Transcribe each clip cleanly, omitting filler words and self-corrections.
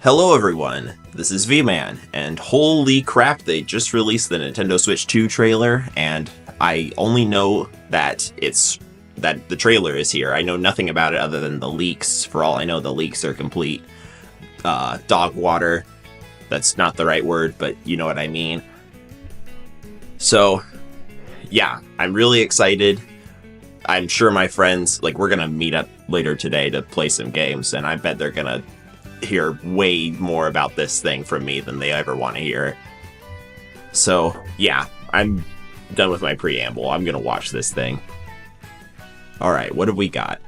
Hello everyone, this is V-Man, and holy crap, they just released the Nintendo Switch 2 trailer, and I only know that the trailer is here. I know nothing about it other than the leaks. For all I know, the leaks are complete dog water. That's not the right word, but you know what I mean. So, yeah, I'm really excited. I'm sure my friends, we're gonna meet up later today to play some games, and I bet they're gonna hear way more about this thing from me than they ever want to hear. So, yeah, I'm done with my preamble. I'm gonna watch this thing. Alright, what have we got?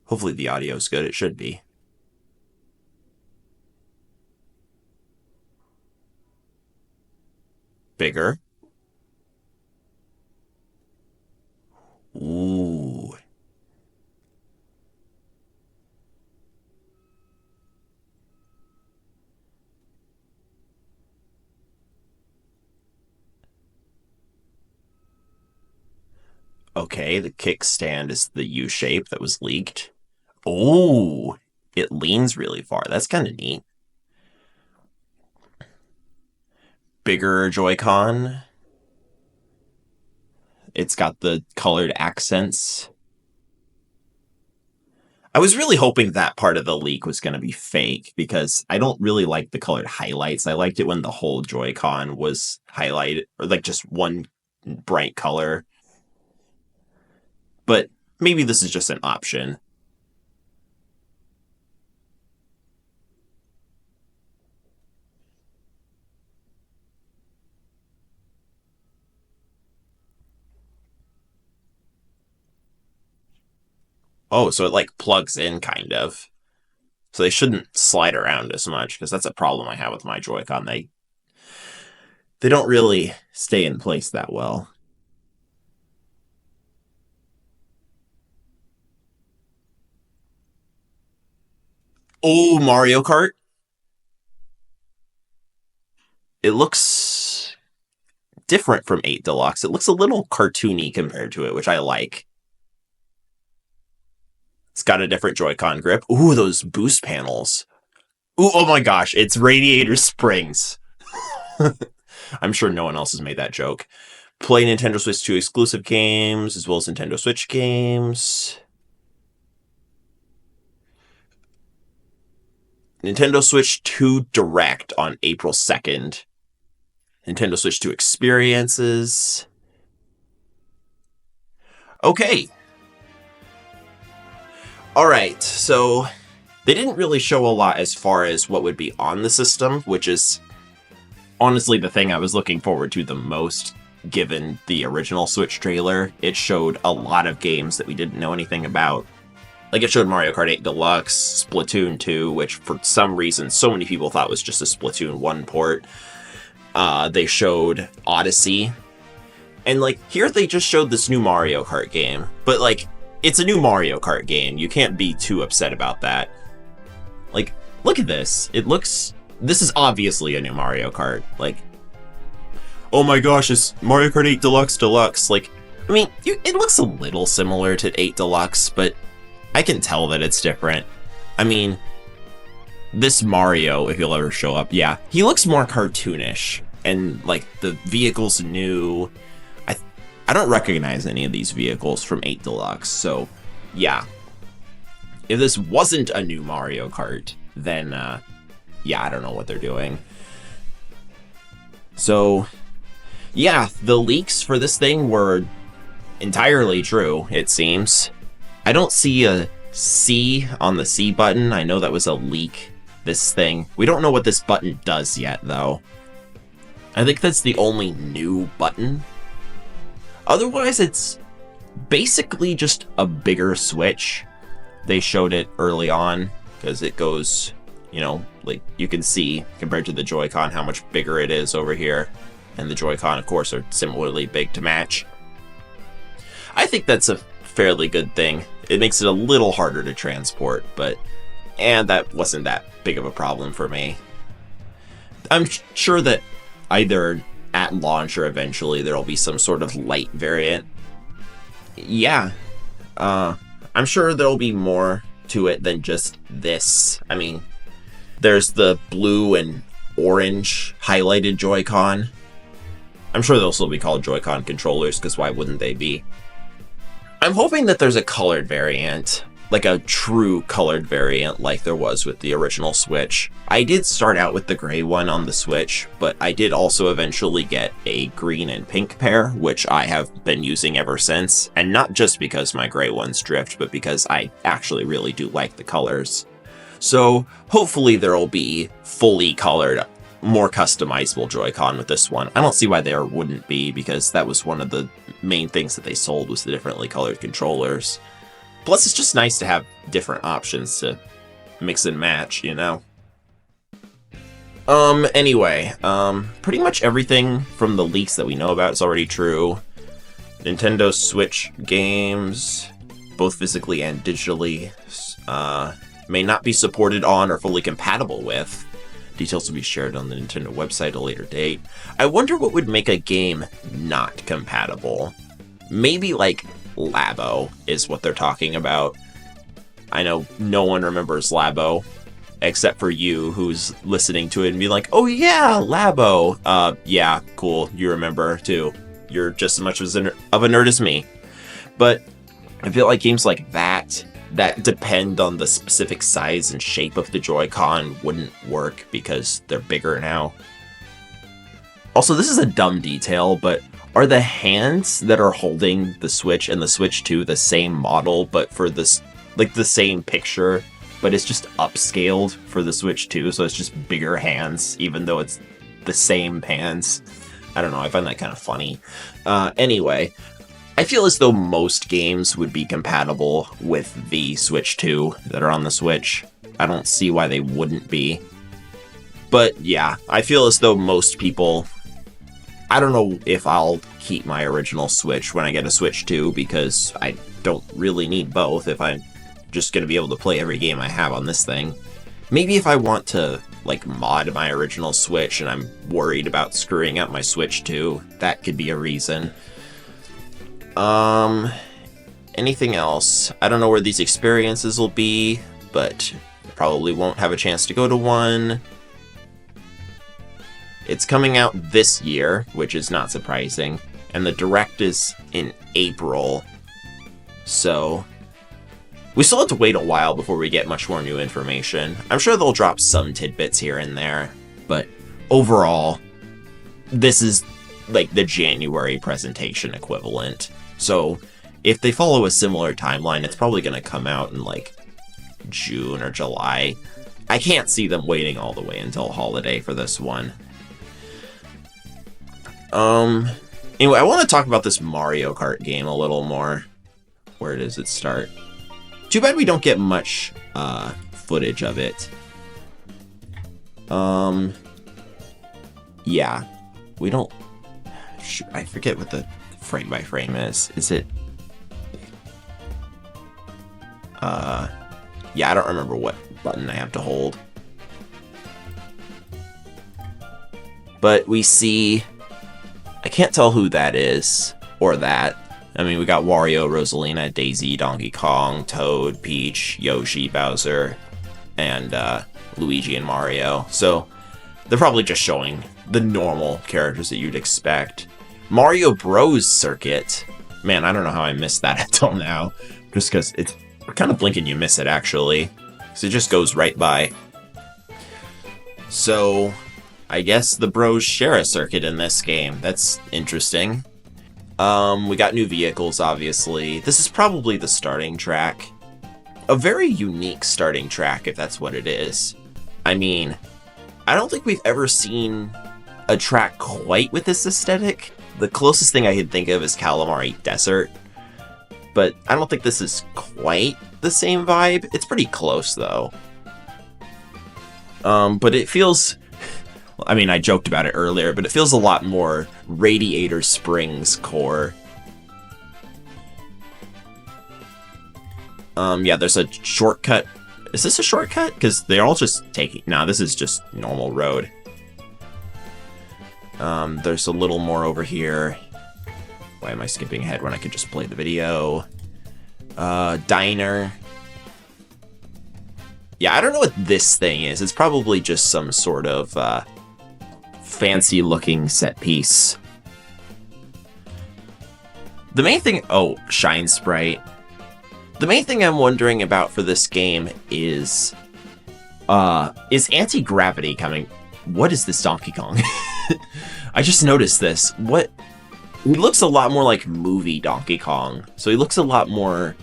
Hopefully the audio's good. It should be. Bigger. Ooh. Okay, the kickstand is the U shape that was leaked. Ooh, it leans really far. That's kind of neat. Bigger Joy-Con. It's got the colored accents. I was really hoping that part of the leak was going to be fake because I don't really like the colored highlights. I liked it when the whole Joy-Con was highlighted, or just one bright color. But maybe this is just an option. Oh, so it plugs in kind of. So they shouldn't slide around as much because that's a problem I have with my Joy-Con. They don't really stay in place that well. Oh, Mario Kart. It looks different from 8 Deluxe. It looks a little cartoony compared to it, which I like. It's got a different Joy-Con grip. Ooh, those boost panels. Ooh, oh my gosh, it's radiator springs. I'm sure no one else has made that joke. Play Nintendo Switch 2 exclusive games, as well as Nintendo Switch games. Nintendo Switch 2 Direct on April 2nd. Nintendo Switch 2 experiences. Okay. Alright, so they didn't really show a lot as far as what would be on the system, which is honestly the thing I was looking forward to the most, given the original Switch trailer. It showed a lot of games that we didn't know anything about. It showed Mario Kart 8 Deluxe, Splatoon 2, which for some reason so many people thought was just a Splatoon 1 port. They showed Odyssey. And, here they just showed this new Mario Kart game. But, it's a new Mario Kart game. You can't be too upset about that. Look at this. This is obviously a new Mario Kart. Oh my gosh, it's Mario Kart 8 Deluxe Deluxe. It looks a little similar to 8 Deluxe, but I can tell that it's different. This Mario, if he'll ever show up, yeah, he looks more cartoonish. And, the vehicle's new. I don't recognize any of these vehicles from 8 Deluxe, so, yeah. If this wasn't a new Mario Kart, then, yeah, I don't know what they're doing. So, yeah, the leaks for this thing were entirely true, it seems. I don't see a C on the C button. I know that was a leak, this thing. We don't know what this button does yet, though. I think that's the only new button. Otherwise, it's basically just a bigger Switch. They showed it early on, because it goes, you can see, compared to the Joy-Con, how much bigger it is over here. And the Joy-Con, of course, are similarly big to match. I think that's a fairly good thing. It makes it a little harder to transport, but that wasn't that big of a problem for me. I'm sure that either at launch or eventually there'll be some sort of light variant yeah, I'm sure there'll be more to it than just this. I mean, there's the blue and orange highlighted Joy-Con. I'm sure they'll still be called Joy-Con controllers, because why wouldn't they be? I'm hoping that there's a colored variant, like a true colored variant like there was with the original Switch. I did start out with the gray one on the Switch, but I did also eventually get a green and pink pair, which I have been using ever since, and not just because my gray ones drift, but because I actually really do like the colors. So hopefully there'll be fully colored, more customizable Joy-Con with this one. I don't see why there wouldn't be, because that was one of the main things that they sold, was the differently colored controllers. Plus, it's just nice to have different options to mix and match, you know? Anyway, pretty much everything from the leaks that we know about is already true. Nintendo Switch games, both physically and digitally, may not be supported on or fully compatible with. Details will be shared on the Nintendo website at a later date. I wonder what would make a game not compatible. Maybe, like, Labo is what they're talking about. I know no one remembers Labo, except for you, who's listening to it and be like, oh yeah, Labo! Yeah, cool, you remember, too. You're just as much of a nerd as me. But I feel like games like that depend on the specific size and shape of the Joy-Con wouldn't work because they're bigger now. Also, this is a dumb detail, but are the hands that are holding the Switch and the Switch 2 the same model, but for this, like, the same picture, but it's just upscaled for the Switch 2, so it's just bigger hands, even though it's the same hands? I don't know, I find that kind of funny. Anyway, I feel as though most games would be compatible with the Switch 2 that are on the Switch. I don't see why they wouldn't be. But yeah, I feel as though most people... I don't know if I'll keep my original Switch when I get a Switch 2, because I don't really need both if I'm just going to be able to play every game I have on this thing. Maybe if I want to, like, mod my original Switch and I'm worried about screwing up my Switch 2, that could be a reason. Anything else? I don't know where these experiences will be, but probably won't have a chance to go to one. It's coming out this year, which is not surprising, and the Direct is in April, so we still have to wait a while before we get much more new information. I'm sure they'll drop some tidbits here and there, but overall, this is like the January presentation equivalent. So if they follow a similar timeline, it's probably going to come out in like June or July. I can't see them waiting all the way until holiday for this one. Anyway, I want to talk about this Mario Kart game a little more. Where does it start? Too bad we don't get much footage of it. Yeah, we don't... I forget what the frame by frame is. Is it... yeah, I don't remember what button I have to hold. But we see... I can't tell who that is, or that. I mean, we got Wario, Rosalina, Daisy, Donkey Kong, Toad, Peach, Yoshi, Bowser, and Luigi and Mario. So they're probably just showing the normal characters that you'd expect. Mario Bros. Circuit. Man, I don't know how I missed that until now. Just because it's kind of blink and you miss it, actually. Because it just goes right by. So I guess the Bros share a circuit in this game. That's interesting. We got new vehicles, obviously. This is probably the starting track. A very unique starting track, if that's what it is. I mean, I don't think we've ever seen a track quite with this aesthetic. The closest thing I can think of is Calamari Desert. But I don't think this is quite the same vibe. It's pretty close, though. But it feels... I mean, I joked about it earlier, but it feels a lot more Radiator Springs core. Yeah, there's a shortcut. Is this a shortcut? Because they're all just taking... Nah, this is just normal road. There's a little more over here. Why am I skipping ahead when I could just play the video? Diner. Yeah, I don't know what this thing is. It's probably just some sort of fancy-looking set piece. The main thing... Oh, Shine Sprite. The main thing I'm wondering about for this game is anti-gravity coming? What is this Donkey Kong? I just noticed this. What? He looks a lot more like movie Donkey Kong. So he looks a lot more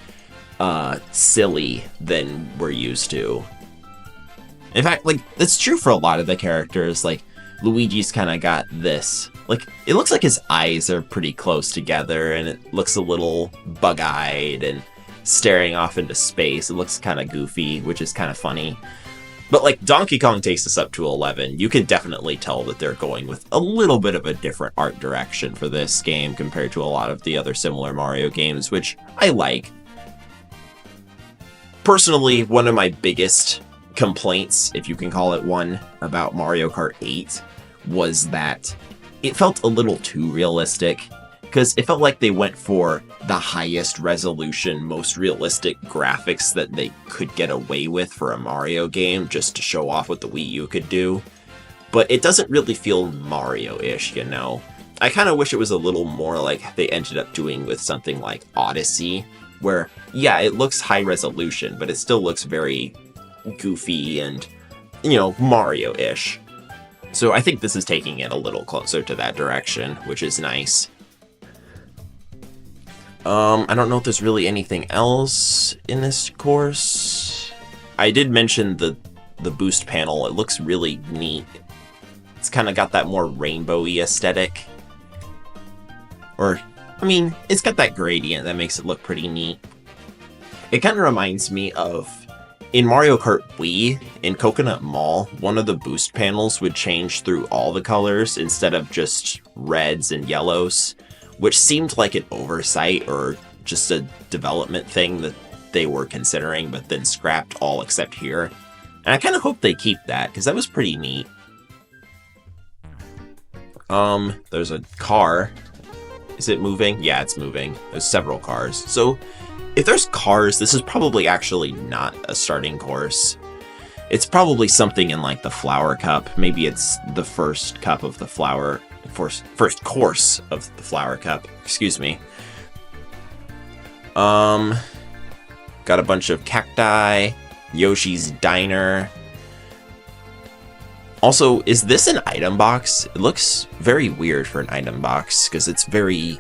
silly than we're used to. In fact, like, that's true for a lot of the characters. Like, Luigi's kind of got this. Like, it looks like his eyes are pretty close together, and it looks a little bug-eyed and staring off into space. It looks kind of goofy, which is kind of funny. But, like, Donkey Kong takes us up to 11. You can definitely tell that they're going with a little bit of a different art direction for this game compared to a lot of the other similar Mario games, which I like. Personally, one of my biggest complaints, if you can call it one, about Mario Kart 8 was that it felt a little too realistic, because it felt like they went for the highest resolution, most realistic graphics that they could get away with for a Mario game, just to show off what the Wii U could do. But it doesn't really feel Mario-ish, you know? I kind of wish it was a little more like they ended up doing with something like Odyssey, where, yeah, it looks high resolution, but it still looks very goofy and, you know, Mario-ish. So I think this is taking it a little closer to that direction, which is nice. I don't know if there's really anything else in this course. I did mention the boost panel. It looks really neat. It's kind of got that more rainbow-y aesthetic. Or, I mean, it's got that gradient that makes it look pretty neat. It kind of reminds me of, in Mario Kart Wii, in Coconut Mall, one of the boost panels would change through all the colors instead of just reds and yellows, which seemed like an oversight or just a development thing that they were considering, but then scrapped all except here. And I kind of hope they keep that, because that was pretty neat. There's a car. Is it moving? Yeah, it's moving. There's several cars. So, if there's cars, this is probably actually not a starting course. It's probably something in, like, the Flower Cup. Maybe it's the first cup of the Flower... First course of the Flower Cup. Excuse me. Got a bunch of cacti. Yoshi's Diner. Also, is this an item box? It looks very weird for an item box, because it's very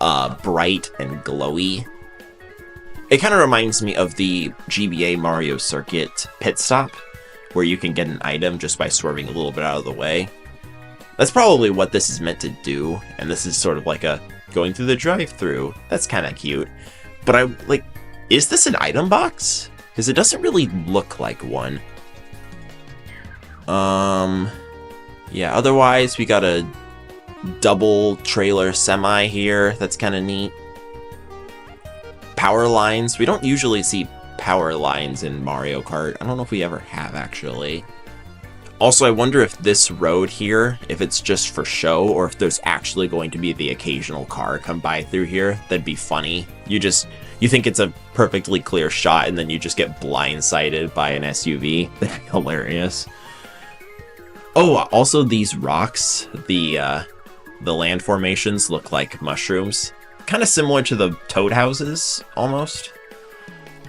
bright and glowy. It kind of reminds me of the GBA Mario Circuit pit stop, where you can get an item just by swerving a little bit out of the way. That's probably what this is meant to do, and this is sort of like a going through the drive-thru. That's kind of cute. But is this an item box? Because it doesn't really look like one. Yeah, otherwise we got a double trailer semi here. That's kind of neat. Power lines. We don't usually see power lines in Mario Kart. I don't know if we ever have, actually. Also, I wonder if this road here, if it's just for show, or if there's actually going to be the occasional car come by through here. That'd be funny. You think it's a perfectly clear shot, and then you just get blindsided by an SUV. That'd be hilarious. Oh, also these rocks, the land formations look like mushrooms. Kind of similar to the Toad houses, almost.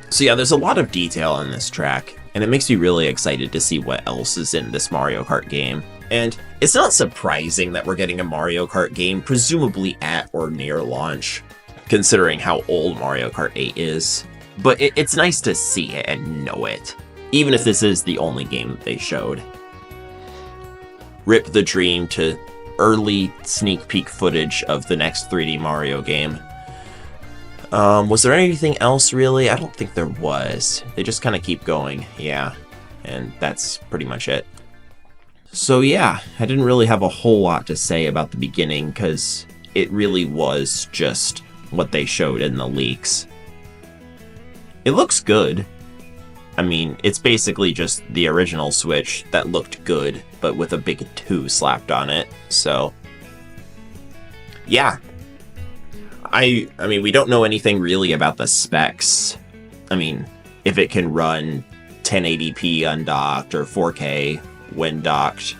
So yeah, there's a lot of detail on this track. And it makes me really excited to see what else is in this Mario Kart game. And it's not surprising that we're getting a Mario Kart game, presumably at or near launch, considering how old Mario Kart 8 is. But it's nice to see it and know it, even if this is the only game that they showed. Rip the dream to early sneak peek footage of the next 3D Mario game. Was there anything else, really? I don't think there was. They just kind of keep going, yeah. And that's pretty much it. So yeah, I didn't really have a whole lot to say about the beginning, because it really was just what they showed in the leaks. It looks good. I mean, it's basically just the original Switch that looked good, but with a big 2 slapped on it, so... yeah. I mean, we don't know anything really about the specs. I mean, if it can run 1080p undocked or 4K when docked,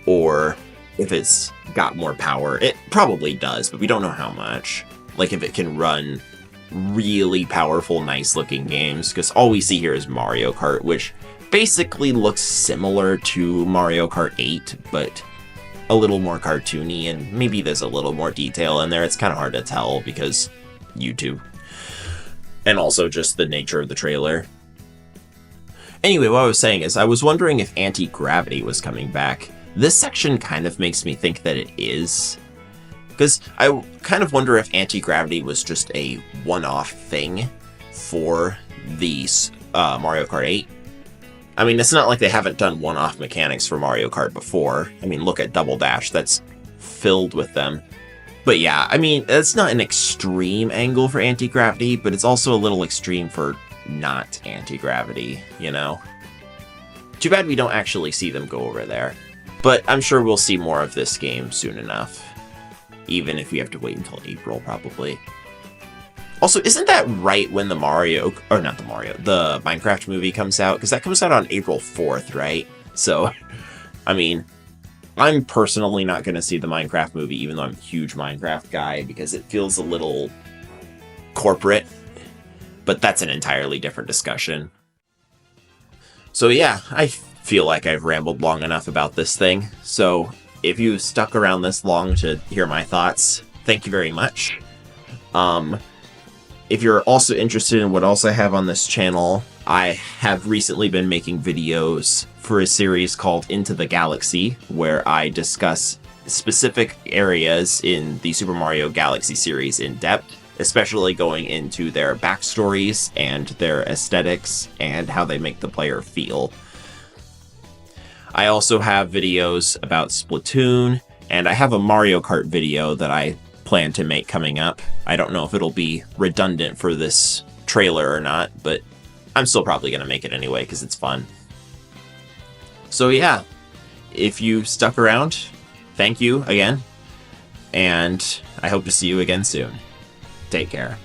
or if it's got more power. It probably does, but we don't know how much. Like, if it can run really powerful, nice-looking games, because all we see here is Mario Kart, which basically looks similar to Mario Kart 8, but a little more cartoony, and maybe there's a little more detail in there. It's kind of hard to tell because YouTube. And also just the nature of the trailer. Anyway, what I was saying is, I was wondering if anti-gravity was coming back. This section kind of makes me think that it is. Because I kind of wonder if anti-gravity was just a one-off thing for the Mario Kart 8. I mean, it's not like they haven't done one-off mechanics for Mario Kart before. I mean, look at Double Dash. That's filled with them. But yeah, I mean, it's not an extreme angle for anti-gravity, but it's also a little extreme for not anti-gravity, you know? Too bad we don't actually see them go over there. But I'm sure we'll see more of this game soon enough. Even if we have to wait until April, probably. Also, isn't that right when the the Minecraft movie comes out? Because that comes out on April 4th, right? So, I mean, I'm personally not going to see the Minecraft movie, even though I'm a huge Minecraft guy, because it feels a little corporate. But that's an entirely different discussion. So yeah, I feel like I've rambled long enough about this thing. So if you stuck around this long to hear my thoughts, thank you very much. If you're also interested in what else I have on this channel, I have recently been making videos for a series called Into the Galaxy, where I discuss specific areas in the Super Mario Galaxy series in depth, especially going into their backstories and their aesthetics and how they make the player feel. I also have videos about Splatoon, and I have a Mario Kart video that I plan to make coming up. I don't know if it'll be redundant for this trailer or not, but I'm still probably going to make it anyway because it's fun. So yeah, if you stuck around, thank you again, and I hope to see you again soon. Take care.